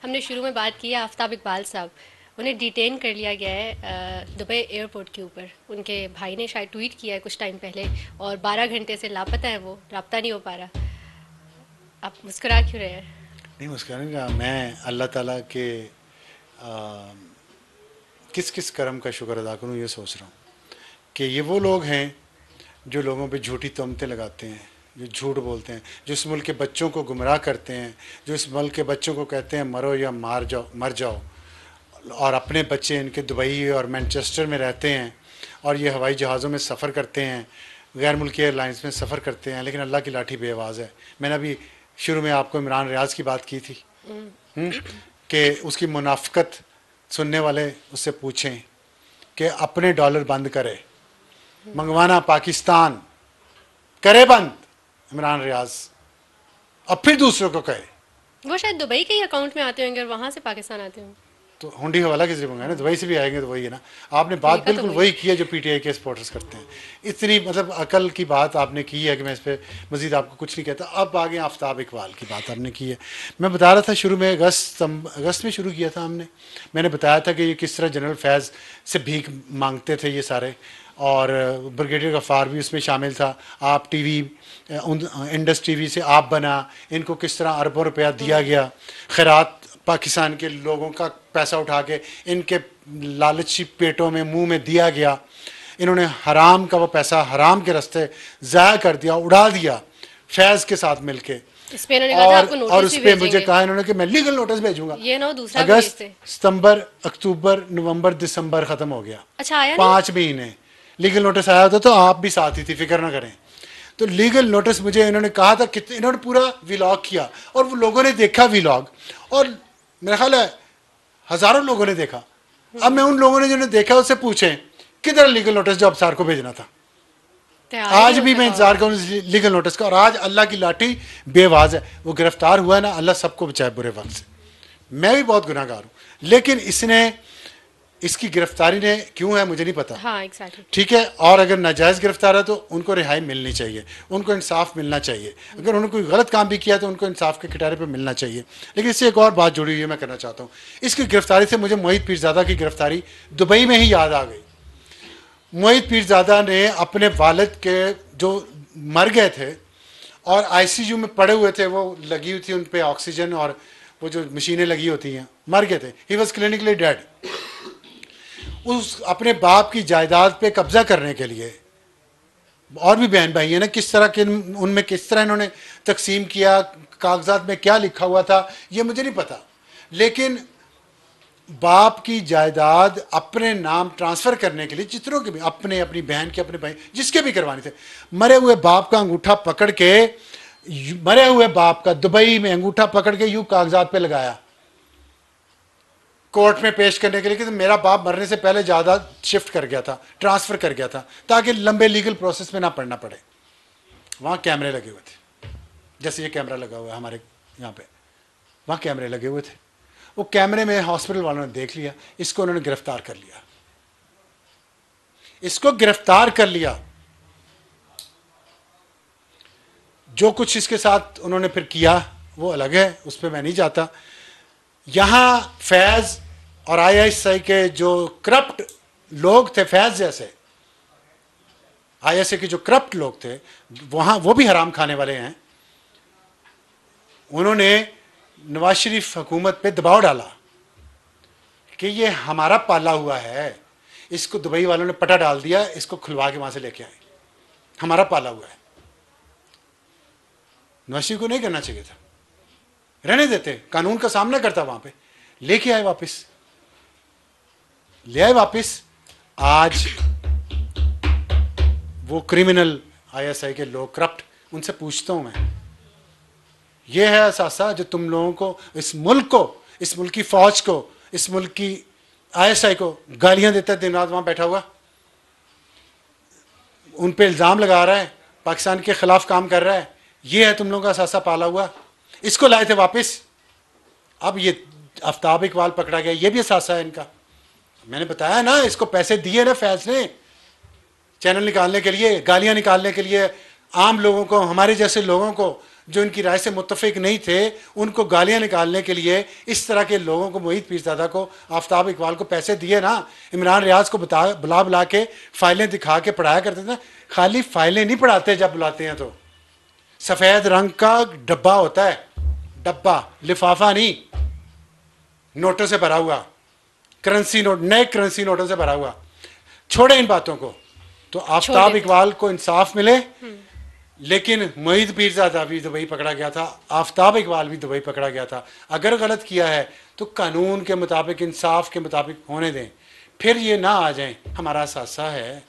हमने शुरू में बात की है आफ्ताब इकबाल साहब। उन्हें डिटेन कर लिया गया है दुबई एयरपोर्ट के ऊपर। उनके भाई ने शायद ट्वीट किया है कुछ टाइम पहले, और 12 घंटे से लापता है, वो राब्ता नहीं हो पा रहा। आप मुस्कुरा क्यों रहे हैं? नहीं, मुस्कुराने का मैं अल्लाह ताला के आ, किस किस कर्म का शुक्र अदा करूं, ये सोच रहा हूँ कि ये वो लोग हैं जो लोगों पे झूठी तोहमतें लगाते हैं, जो झूठ बोलते हैं, जो इस मुल्क के बच्चों को गुमराह करते हैं, जो इस मुल्क के बच्चों को कहते हैं मरो या मार जाओ, मर जाओ, और अपने बच्चे इनके दुबई और मैनचेस्टर में रहते हैं और ये हवाई जहाज़ों में सफ़र करते हैं, गैर मुल्की एयरलाइंस में सफ़र करते हैं, लेकिन अल्लाह की लाठी बेआवाज़ है। मैंने अभी शुरू में आपको इमरान रियाज की बात की थी कि उसकी मुनाफ़कत सुनने वाले उससे पूछें कि अपने डॉलर बंद करे, मंगवाना पाकिस्तान करे बंद, इमरान रियाज, और फिर दूसरों को कहे। वो शायद दुबई के ही अकाउंट में आते होंगे और वहां से पाकिस्तान आते होंगे। तो हुंडी हवाला किस लिए मंगाए ना, दुबई से भी आएंगे तो वही है ना। आपने बात तरीका तो बिल्कुल वही वही है। की है जो पीटीआई के सपोर्टर्स करते हैं। इतनी मतलब अकल की बात आपने की है कि मैं इस पर मजीद आपको कुछ नहीं कहता। अब आगे आफ्ताब इकबाल की बात आपने की है। मैं बता रहा था शुरू में अगस्त में शुरू किया था हमने। मैंने बताया था कि ये किस तरह जनरल फैज़ से भीख मांगते थे ये सारे, और ब्रिगेडियर गफ़ार भी उसमें शामिल था। आप टीवी इंडस टीवी से आप बना, इनको किस तरह अरबों रुपया दिया गया, खैरात पाकिस्तान के लोगों का पैसा उठा के इनके लालची पेटों में मुंह में दिया गया। इन्होंने हराम का वो पैसा हराम के रास्ते ज़ाया कर दिया, उड़ा दिया फैज़ के साथ मिलके। इस पे इन्होंने कहा था आपको और नोटिस उस भी पर मुझे भेजेंगे। कहा इन्होंने कि मैं लीगल नोटिस भेजूंगा। ये ना हो दूसरा भी अगस्त, भेजते। सितंबर, अक्टूबर, नवंबर, दिसंबर ख़त्म हो गया, अच्छा, आया नहीं? 5 महीने। लीगल नोटिस आया था तो आप भी साथ ही थी, फिक्र ना करें। तो लीगल नोटिस मुझे इन्होंने कहा था, कितने इन्होंने पूरा व्लॉग किया और वो लोगों ने देखा व्लॉग, और मेरा ख्याल है हज़ारों लोगों ने देखा। अब मैं उन लोगों ने जिन्होंने देखा उससे पूछें किधर लीगल नोटिस जो अफसार को भेजना था। तैयार ही नहीं आज हो भी मैं सका इंतजार होगा। करूँ लीगल नोटिस का, और आज अल्लाह की लाठी बेवाज है। वो गिरफ्तार हुआ है ना, अल्लाह सबको बचाए बुरे वक्त से। मैं भी बहुत गुनाहगार हूँ, लेकिन इसने, इसकी गिरफ्तारी ने क्यों है मुझे नहीं पता। हाँ, एग्जैक्टली। ठीक है, और अगर नाजायज़ गिरफ्तार है तो उनको रिहाई मिलनी चाहिए, उनको इंसाफ मिलना चाहिए। अगर उन्होंने कोई गलत काम भी किया तो उनको इंसाफ के किनारे पर मिलना चाहिए। लेकिन इससे एक और बात जुड़ी हुई है, मैं करना चाहता हूँ। इसकी गिरफ्तारी से मुझे मोहित पीरजादा की गिरफ्तारी दुबई में ही याद आ गई। मोहित पीरजादा ने अपने वालिद के जो मर गए थे और आईसीयू में पड़े हुए थे, वो लगी हुई थी उन पे ऑक्सीजन और वो जो मशीनें लगी होती हैं, मर गए थे, ही वॉज क्लिनिकली डेड। उस अपने बाप की जायदाद पे कब्जा करने के लिए, और भी बहन भाई है ना, किस तरह के उनमें किस तरह इन्होंने तकसीम किया, कागजात में क्या लिखा हुआ था ये मुझे नहीं पता, लेकिन बाप की जायदाद अपने नाम ट्रांसफर करने के लिए जितनों के भी, अपने, अपनी बहन के, अपने भाई, जिसके भी करवाने थे, मरे हुए बाप का अंगूठा पकड़ के, मरे हुए बाप का दुबई में अंगूठा पकड़ के यूं कागजात पे लगाया कोर्ट में पेश करने के लिए कि तो मेरा बाप मरने से पहले जायदाद शिफ्ट कर गया था, ट्रांसफर कर गया था, ताकि लंबे लीगल प्रोसेस में ना पड़ना पड़े। वहां कैमरे लगे हुए थे, जैसे ये कैमरा लगा हुआ है हमारे यहाँ पे, वहां कैमरे लगे हुए थे। वो कैमरे में हॉस्पिटल वालों ने देख लिया, इसको उन्होंने गिरफ्तार कर लिया, इसको गिरफ्तार कर लिया। जो कुछ इसके साथ उन्होंने फिर किया वो अलग है, उस पर मैं नहीं जाता। यहां फैज और आईएसआई के जो करप्ट लोग थे, फैज जैसे आईएसआई के जो करप्ट लोग थे, वहां वो भी हराम खाने वाले हैं। उन्होंने नवाज शरीफ हुकूमत पे दबाव डाला कि ये हमारा पाला हुआ है, इसको दुबई वालों ने पटा डाल दिया, इसको खुलवा के वहां से लेके आए, हमारा पाला हुआ है। नवाज शरीफ को नहीं करना चाहिए था, रहने देते, कानून का सामना करता वहां पे, लेके आए वापस, ले आए वापस। आज वो क्रिमिनल आईएसआई के लोग करप्ट, उनसे पूछता हूं मैं, ये है असासा जो तुम लोगों को, इस मुल्क को, इस मुल्क की फौज को, इस मुल्क की आईएसआई को गालियां देता है दिन रात वहां बैठा हुआ, उन पे इल्जाम लगा रहा है, पाकिस्तान के खिलाफ काम कर रहा है, ये है तुम लोगों का असासा पाला हुआ। इसको लाए थे वापस, अब ये आफ्ताब इकबाल पकड़ा गया, ये भी असासा है इनका। मैंने बताया ना, इसको पैसे दिए ना फैज ने चैनल निकालने के लिए, गालियां निकालने के लिए, आम लोगों को, हमारे जैसे लोगों को जो इनकी राय से मुत्तफिक नहीं थे, उनको गालियां निकालने के लिए इस तरह के लोगों को, मोहित पीरज़ादा को, आफ्ताब इकबाल को पैसे दिए ना, इमरान रियाज को बुला बुला के फाइलें दिखा के पढ़ाया करते थे ना। खाली फाइलें नहीं पढ़ाते, जब बुलाते हैं तो सफ़ेद रंग का डब्बा होता है, डब्बा, लिफाफा नहीं, नोटों से भरा हुआ, करेंसी नोट, नए करेंसी नोटों से भरा हुआ। छोड़े इन बातों को। तो आफ्ताब इकबाल को इंसाफ मिले, लेकिन मोहित पीरज़ादा भी दुबई पकड़ा गया था, आफ्ताब इकबाल भी दुबई पकड़ा गया था। अगर गलत किया है तो कानून के मुताबिक, इंसाफ के मुताबिक होने दें, फिर ये ना आ जाएं हमारा सासा है,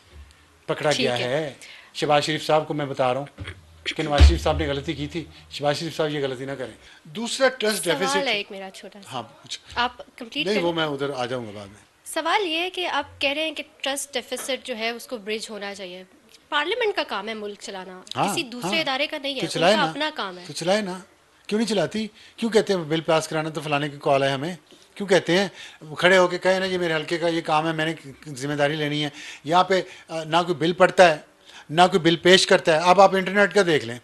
पकड़ा गया है। शहबाज शरीफ साहब को मैं बता रहा हूँ कि नवाज शरीफ साहब ने गलती की थी, शहबाज शरीफ साहब ये गलती ना करें। दूसरा ट्रस्ट डेफिसिट है एक मेरा छोटा सा। हाँ कुछ आप कंप्लीट नहीं, वो मैं उधर आ जाऊंगा बाद में। सवाल ये है कि आप कह रहे हैं कि ट्रस्ट डेफिसिट जो है उसको ब्रिज होना चाहिए। पार्लियामेंट का काम है मुल्क चलाना, किसी दूसरे इदारे का नहीं है, तो चलाए उनका ना, अपना काम है। तो चलाए ना, क्यों नहीं चलाती? क्यों कहते हैं बिल पास कराना तो फलाने की कॉल है हमें? क्यों कहते हैं? खड़े होके कहे ना ये मेरे हल्के का ये काम है, मैंने जिम्मेदारी लेनी है। यहाँ पे ना कोई बिल पढ़ता है, ना कोई बिल पेश करता है। अब आप इंटरनेट का देख लें,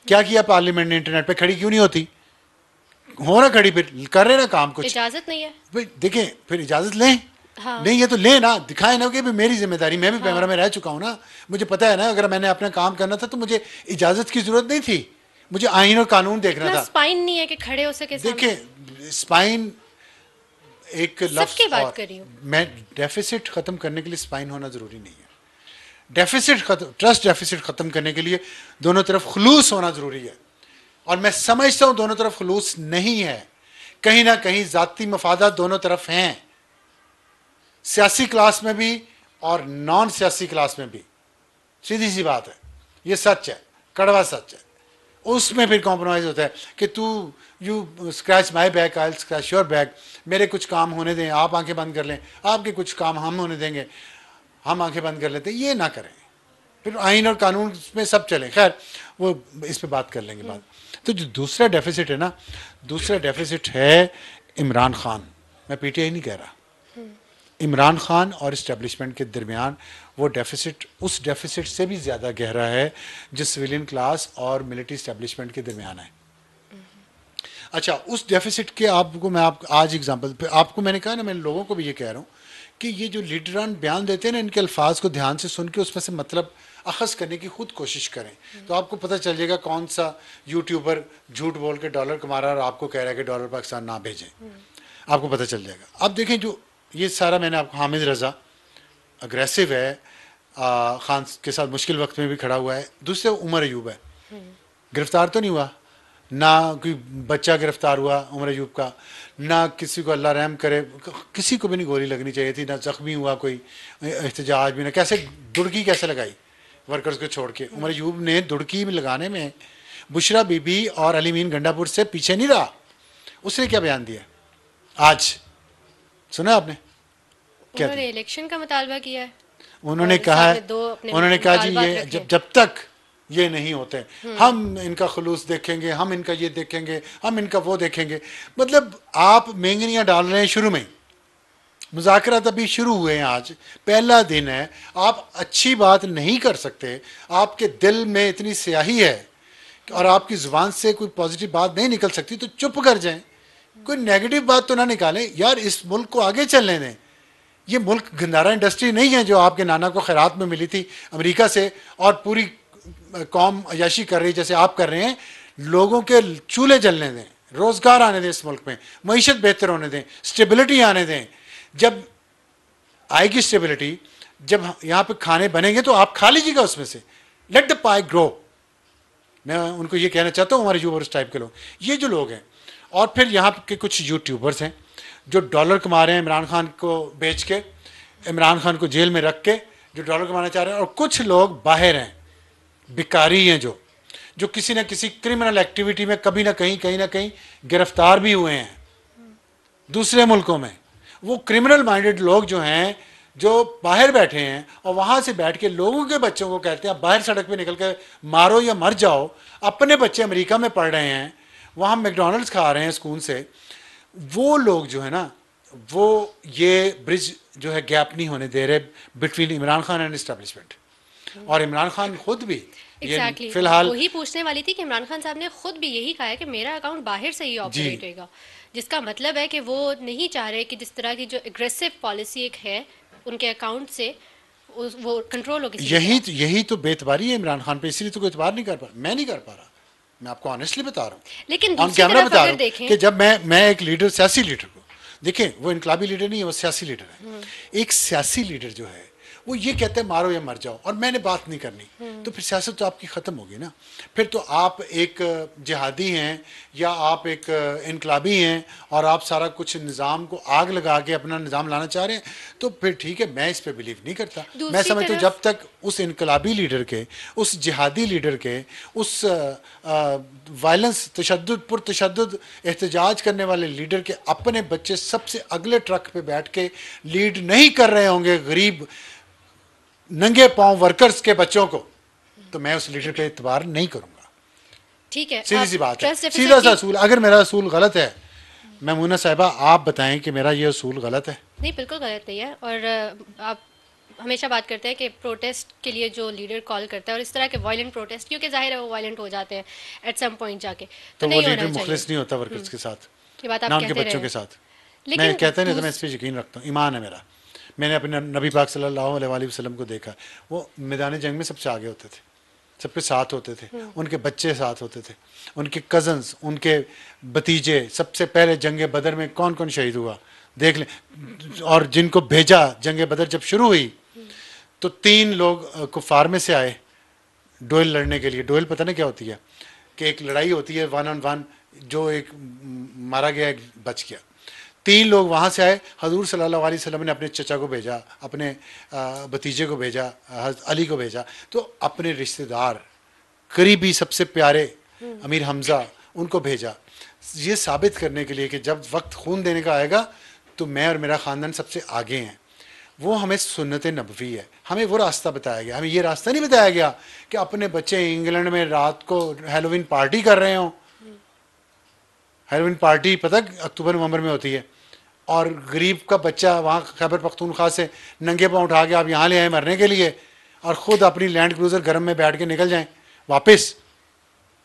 क्या किया पार्लियामेंट ने? इंटरनेट पे खड़ी क्यों नहीं होती? हो ना खड़ी, फिर कर रहे ना काम, कुछ इजाजत नहीं है। भाई देखें, फिर इजाजत लें। हाँ। नहीं ये तो ले ना, दिखाए ना कि मेरी जिम्मेदारी, मैं भी पैमरा में रह चुका हूँ ना, मुझे पता है ना, अगर मैंने अपना काम करना था तो मुझे इजाजत की जरूरत नहीं थी, मुझे आईन और कानून देखना था। स्पाइन नहीं है कि खड़े हो सके। देखिए स्पाइन एक लफ्ज सबकी बात कर रही हूँ मैं, डेफिसिट खत्म करने के लिए स्पाइन होना जरूरी नहीं है। डेफिसिट खत्म, ट्रस्ट डेफिसिट खत्म करने के लिए दोनों तरफ खुलूस होना जरूरी है। और मैं समझता हूं दोनों तरफ खुलूस नहीं है, कहीं ना कहीं जाती मफादात दोनों तरफ हैं, सियासी क्लास में भी और नॉन सियासी क्लास में भी। सीधी सी बात है, ये सच है, कड़वा सच है। उसमें फिर कॉम्प्रोमाइज होता है कि तू you scratch my back, I scratch your back, मेरे कुछ काम होने दें, आप आंखें बंद कर लें, आपके कुछ काम हम होने देंगे, हम आंखें बंद कर लेते हैं। ये ना करें, फिर आइन और कानून में सब चले। खैर वो इस पे बात कर लेंगे बाद। तो जो दूसरा डेफिसिट है ना, दूसरा डेफिसिट है इमरान खान। मैं पीटीआई नहीं कह रहा, इमरान खान और इस्टेब्लिशमेंट के दरमियान वो डेफिसिट उस डेफिसिट से भी ज़्यादा गहरा है जो सिविलियन क्लास और मिलिट्री इस्टेब्लिशमेंट के दरमियान है। अच्छा, उस डेफिसिट के आपको मैं आज एग्जांपल आपको मैंने कहा ना, मैं लोगों को भी ये कह रहा हूँ कि ये जो लीडरान बयान देते हैं ना, इनके अल्फाज को ध्यान से सुन के उसमें से मतलब अखज़ करने की खुद कोशिश करें, तो आपको पता चल जाएगा कौन सा यूट्यूबर झूठ बोल के डॉलर कमा रहा है और आपको कह रहा है कि डॉलर पाकिस्तान ना भेजें। आपको पता चल जाएगा। अब देखें, जो ये सारा मैंने आपको, हामिद रज़ा अग्रेसिव है, खान के साथ मुश्किल वक्त में भी खड़ा हुआ है। दूसरे उमर अयूब है, गिरफ्तार तो नहीं हुआ ना, कोई बच्चा गिरफ्तार हुआ उमर अयूब का, ना किसी को अल्लाह रहम करे, किसी को भी नहीं गोली लगनी चाहिए थी, ना जख्मी हुआ कोई एहतजाज भी ना। कैसे दुड़की कैसे लगाई वर्कर्स को छोड़ के? उमर अयूब ने दुड़की में लगाने में बुशरा बीबी और अली मीन गंडापुर से पीछे नहीं रहा। उसने क्या बयान दिया आज सुना आपने? क्या उन्होंने इलेक्शन का मुतालबा किया है। उन्होंने कहा है, उन्होंने कहा जी ये जब तक ये नहीं होते हम इनका खुलूस देखेंगे, हम इनका ये देखेंगे, हम इनका वो देखेंगे। मतलब आप मेंगनियां डाल रहे हैं शुरू में, मुज़ाकरात अभी शुरू हुए हैं, आज पहला दिन है, आप अच्छी बात नहीं कर सकते, आपके दिल में इतनी स्याही है और आपकी ज़ुबान से कोई पॉजिटिव बात नहीं निकल सकती, तो चुप कर जाएं, कोई नेगेटिव बात तो ना निकालें यार। इस मुल्क को आगे चलने दें। ये मुल्क गंदारा इंडस्ट्री नहीं है जो आपके नाना को खैरात में मिली थी अमेरिका से और पूरी कौम अयाशी कर रही जैसे आप कर रहे हैं। लोगों के चूल्हे जलने दें, रोजगार आने दें, इस मुल्क में मईशत बेहतर होने दें, स्टेबिलिटी आने दें। जब आएगी स्टेबिलिटी, जब यहाँ पे खाने बनेंगे तो आप खा लीजिएगा उसमें से। Let the pi grow. मैं उनको ये कहना चाहता हूँ, हमारे यूट्यूबर्स टाइप के लोग, ये जो लोग हैं, और फिर यहाँ के कुछ यूट्यूबर्स हैं जो डॉलर कमा रहे हैं इमरान खान को बेच के, इमरान खान को जेल में रख के जो डॉलर कमाना चाह रहे हैं, और कुछ लोग बाहर हैं, भिखारी हैं, जो किसी न किसी क्रिमिनल एक्टिविटी में कभी ना कहीं गिरफ्तार भी हुए हैं दूसरे मुल्कों में। वो क्रिमिनल माइंडेड लोग जो हैं, जो बाहर बैठे हैं और वहाँ से बैठ के लोगों के बच्चों को कहते हैं बाहर सड़क पे निकल कर मारो या मर जाओ। अपने बच्चे अमेरिका में पढ़ रहे हैं, वहाँ मैकडोनल्ड्स खा रहे हैं स्कूल से। वो लोग जो है ना, वो ये ब्रिज जो है गैप नहीं होने दे रहे between Imran Khan and establishment. और इमरान खान खुद भी ये एग्जैक्टली फिलहाल वही पूछने वाली थी कि इमरान खान साहब ने खुद भी यही कहा है कि मेरा अकाउंट बाहर से ही जी ऑपरेट होगा, जिसका मतलब है कि वो नहीं चाह रहे कि जिस तरह की जो एग्रेसिव पॉलिसी एक है उनके अकाउंट से वो कंट्रोल हो किसी भी तरह। यही तो बेतबारी है इमरान खान पे, इसलिए तो कोई एतबार नहीं कर पा, मैं नहीं कर पा रहा। मैं आपको ऑनेस्टली बता रहा लेकिन हूँ, ऑन दूसरी कैमरा तरफ बता रहा अगर हूँ देखें, कि जब मैं एक लीडर, सियासी लीडर को देखें, वो इनकलाबी लीडर नहीं है, वो सियासी लीडर है। एक सियासी लीडर जो है वो ये कहते हैं मारो या मर जाओ और मैंने बात नहीं करनी, तो फिर सियासत तो आपकी ख़त्म होगी ना। फिर तो आप एक जिहादी हैं या आप एक इनकलाबी हैं और आप सारा कुछ निज़ाम को आग लगा के अपना निज़ाम लाना चाह रहे हैं, तो फिर ठीक है, मैं इस पर बिलीव नहीं करता। मैं दूसरी समझता हूँ तरफ जब तक उस इनकलाबी लीडर के, उस जिहादी लीडर के, उस वायलेंस तशद्दुद पुरतशद्दुद एहतजाज करने वाले लीडर के अपने बच्चे सबसे अगले ट्रक पे बैठ के लीड नहीं कर रहे होंगे गरीब नंगे पांव वर्कर्स के बच्चों को, तो मैं उस लीडर पे एतबार नहीं करूंगा। ठीक है, सीधी आप सी बात है, ट्रस्ट सीधा डेफिसिट सा की असूल। अगर मेरा असूल गलत है, मैमूना साहिबा आप बताएं कि मेरा ये असूल गलत है। नहीं, बिल्कुल गलत नहीं है। और आप हमेशा बात करते हैं कि प्रोटेस्ट के लिए जो लीडर कॉल करता है और इस तरह के वायलेंट प्रोटेस्ट, क्योंकि जाहिर है वो वायलेंट हो जाते हैं एट सम पॉइंट जाके, तो तो वो नहीं लीडर होना चाहिए। मुखलिस नहीं होता वर्कर्स के साथ, ये बात आप ना उनके कहते बच्चों रहे, के साथ। मैं लेकिन कहता नहीं तो मैं इस पर यकीन रखता हूँ, ईमान है मेरा। मैंने अपने नबी पाक सल्लल्लाहु अलैहि वसल्लम को देखा, वो मैदान जंग में सबसे आगे होते थे, सबके साथ होते थे, उनके बच्चे साथ होते थे, उनके कज़न्स, उनके भतीजे। सबसे पहले जंग बदर में कौन कौन शहीद हुआ देख लें। और जिनको भेजा, जंग बदर जब शुरू हुई तो 3 लोग कुफार में से आए डोयल लड़ने के लिए। डोयल पता नहीं क्या होती है, कि एक लड़ाई होती है 1 on 1, जो एक मारा गया एक बच गया। 3 लोग वहाँ से आए, हजूर सल्लल्लाहु अलैहि वसल्लम ने अपने चचा को भेजा, अपने भतीजे को भेजा, अली को भेजा, तो अपने रिश्तेदार करीबी सबसे प्यारे अमीर हमज़ा उनको भेजा, ये साबित करने के लिए कि जब वक्त खून देने का आएगा तो मैं और मेरा ख़ानदान सबसे आगे हैं। वो हमें सुन्नत नबवी है, हमें वो रास्ता बताया गया। हमें ये रास्ता नहीं बताया गया कि अपने बच्चे इंग्लैंड में रात को हेलोवीन पार्टी कर रहे हों। हेलोवीन पार्टी पता अक्टूबर नवंबर में होती है, और गरीब का बच्चा वहाँ खैबर पख्तूनख्वा से नंगे पाँव उठा के आप यहाँ ले आए मरने के लिए, और ख़ुद अपनी लैंड क्रूज़र गर्म में बैठ के निकल जाएं वापस।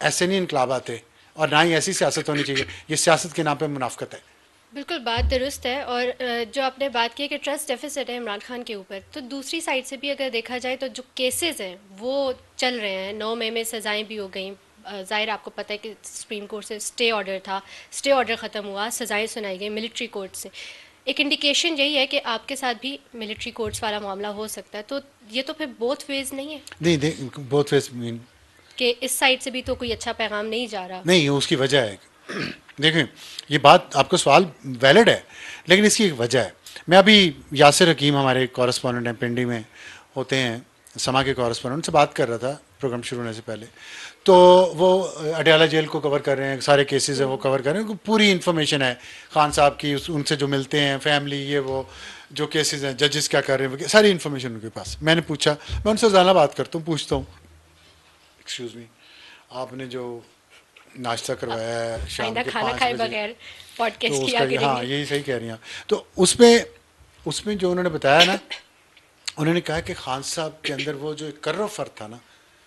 ऐसे नहीं इनकलाब आते, और ना ही ऐसी सियासत होनी चाहिए। ये सियासत के नाम पे मुनाफकत है। बिल्कुल बात दुरुस्त है। और जो आपने बात की है कि ट्रस्ट डेफिसिट है इमरान खान के ऊपर, तो दूसरी साइड से भी अगर देखा जाए तो जो केसेस हैं वो चल रहे हैं। 9 मई में सज़ाएं भी हो गई। ज़ाहिर आपको पता है कि सुप्रीम कोर्ट से स्टे ऑर्डर था, स्टे ऑर्डर ख़त्म हुआ, सज़ाएं सुनाई गई मिलिट्री कोर्ट से। एक इंडिकेशन यही है कि आपके साथ भी मिलिट्री कोर्ट्स वाला मामला हो सकता है। तो ये तो फिर बोथ वेज नहीं है नहीं, बोथ वेज मीन कि इस साइड से भी तो कोई अच्छा पैगाम नहीं जा रहा। नहीं, उसकी वजह है। देखें, ये बात, आपका सवाल वैलिड है, लेकिन इसकी एक वजह है। मैं अभी यासिर हकीम हमारे कॉरेस्पॉन्डेंट हैं, पिंडी में होते हैं, समा के कॉरेस्पॉन्डेंट, उनसे बात कर रहा था प्रोग्राम शुरू होने से पहले। तो वो अडयाला जेल को कवर कर रहे हैं, सारे केसेस हैं वो कवर कर रहे हैं, उनको पूरी इन्फॉर्मेशन है खान साहब की, उनसे जो मिलते हैं फैमिली, ये वो जो केसेस हैं, जजेस क्या कर रहे हैं, सारी इन्फॉर्मेशन उनके पास। मैंने पूछा, मैं उनसे रोज़ाना बात करता हूँ, पूछता हूँ एक्सक्यूज़ मी, आपने जो नाश्ता करवाया है शाम आइंदा के खाना 5 खाए बजे, बगैर तो पॉडकास्ट उसका किया हाँ, करेंगे। यही सही कह रही हैं। तो उसमें जो उन्होंने बताया ना, उन्होंने कहा कि खान साहब के अंदर वो जो एक कर्रो फर्क था ना,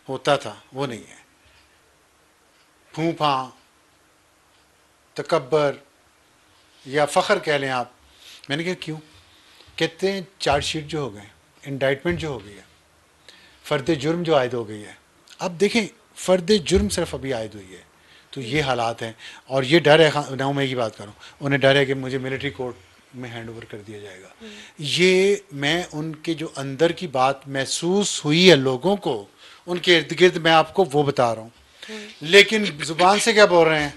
होता था, वो नहीं है। फूफा, तकब्बर या फ़ख्र कह लें आप। मैंने कहा क्यों? कहते हैं चार्जशीट जो हो गए, इंडाइटमेंट जो हो गई है, फ़र्द जुर्म जो आयद हो गई है। अब देखें, फ़र्द जुर्म सिर्फ अभी आयद हुई है, तो ये हालात हैं। और ये डर है, 9 मई की बात करूँ, उन्हें डर है कि मुझे मिलिट्री कोर्ट में हैंड ओवर कर दिया जाएगा। ये मैं उनके जो अंदर की बात महसूस हुई है लोगों को, उनके इर्द गिर्द, मैं आपको वो बता रहा हूँ। लेकिन ज़ुबान से क्या बोल रहे हैं,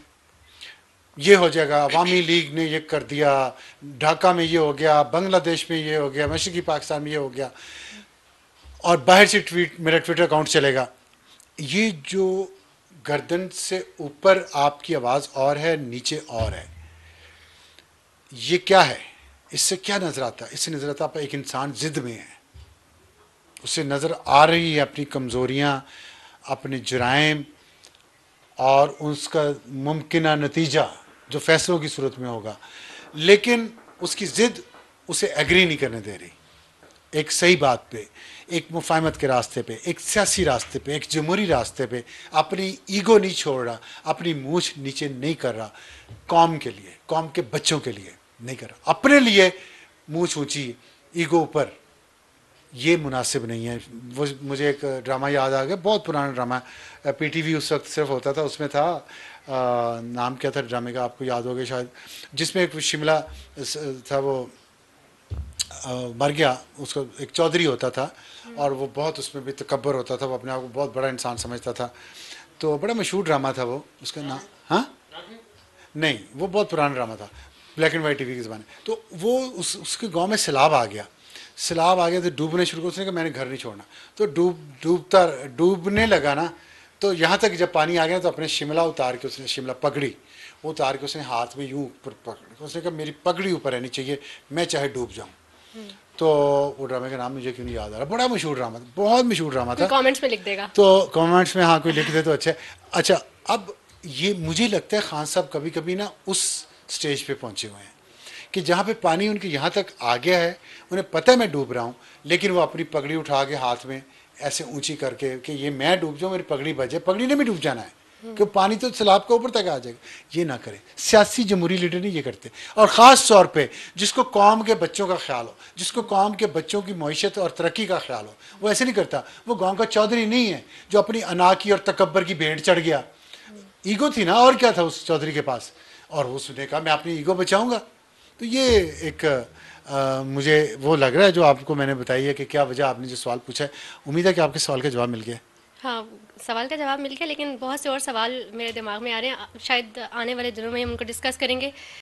ये हो जाएगा, अवामी लीग ने ये कर दिया, ढाका में ये हो गया, बांग्लादेश में ये हो गया, मशरक़ी पाकिस्तान में ये हो गया, और बाहर से मेरा ट्विटर अकाउंट चलेगा। ये जो गर्दन से ऊपर आपकी आवाज़ और है, नीचे और है, ये क्या है? इससे क्या नज़र आता है? इससे नज़र आता है एक इंसान ज़िद में है, उससे नज़र आ रही है अपनी कमज़ोरियाँ, अपने जुराइम, और उसका मुमकिना नतीजा जो फैसलों की सूरत में होगा, लेकिन उसकी ज़िद उसे एग्री नहीं करने दे रही। एक सही बात पे, एक मुफाहमत के रास्ते पे, एक सियासी रास्ते पे, एक जमहूरी रास्ते पे अपनी ईगो नहीं छोड़ रहा, अपनी मूछ नीचे नहीं कर रहा, कौम के लिए, कौम के बच्चों के लिए नहीं कर रहा, अपने लिए मूछ ऊंची, ईगो ऊपर, ये मुनासिब नहीं है। वो मुझे एक ड्रामा याद आ गया, बहुत पुराना ड्रामा, पीटीवी उस वक्त सिर्फ होता था, उसमें था नाम क्या था ड्रामे का, आपको याद होगा शायद, जिसमें एक शिमला था, वो मर गया, उसको एक चौधरी होता था और वो बहुत उसमें भी तकब्बर होता था, वो अपने आप को बहुत बड़ा इंसान समझता था, तो बड़ा मशहूर ड्रामा था वो, उसका नाम, हाँ नहीं, वो बहुत पुराना ड्रामा था, ब्लैक एंड वाइट टीवी के ज़माने। तो वो उसके गांव में सैलाब आ गया, सैलाब आ गया तो डूबने शुरू कर, उसने कहा मैंने घर नहीं छोड़ना, तो डूबने लगा ना, तो यहाँ तक जब पानी आ गया तो अपने शिमला उतार के, उसने शिमला पगड़ी वो उतार के उसने हाथ में यूं ऊपर पकड़, उसने कहा मेरी पगड़ी ऊपर रहनी चाहिए, मैं चाहे डूब जाऊँ। तो वो ड्रामे का नाम मुझे क्यों नहीं याद आ रहा, बड़ा मशहूर ड्रामा था, बहुत मशहूर ड्रामा था। कमेंट्स में लिख देगा तो कमेंट्स में हाँ कोई लिख दे तो अच्छा है। अच्छा, अब ये मुझे लगता है खान साहब कभी कभी ना उस स्टेज पे पहुंचे हुए हैं कि जहाँ पे पानी उनके यहाँ तक आ गया है, उन्हें पता है मैं डूब रहा हूँ, लेकिन वो अपनी पगड़ी उठा के हाथ में ऐसे ऊंची करके कि ये मैं डूब जाऊँ, मेरी पगड़ी बचे, पगड़ी ने भी डूब जाना है कि पानी तो सैलाब के ऊपर तक आ जाएगा। ये ना करें, सियासी जमहूरी लीडर नहीं ये करते। और ख़ास तौर पे जिसको कौम के बच्चों का ख्याल हो, जिसको कौम के बच्चों की मईशत और तरक्की का ख्याल हो, वो ऐसे नहीं करता। वो गांव का चौधरी नहीं है जो अपनी अना की और तकब्बर की भेंट चढ़ गया। ईगो थी ना, और क्या था उस चौधरी के पास, और उसने कहा मैं अपनी ईगो बचाऊंगा। तो ये एक मुझे वो लग रहा है जो आपको मैंने बताई है कि क्या वजह, आपने जो सवाल पूछा है, उम्मीद है कि आपके सवाल का जवाब मिल गया। हाँ, सवाल का जवाब मिल गया, लेकिन बहुत से और सवाल मेरे दिमाग में आ रहे हैं, शायद आने वाले दिनों में हम उनको डिस्कस करेंगे।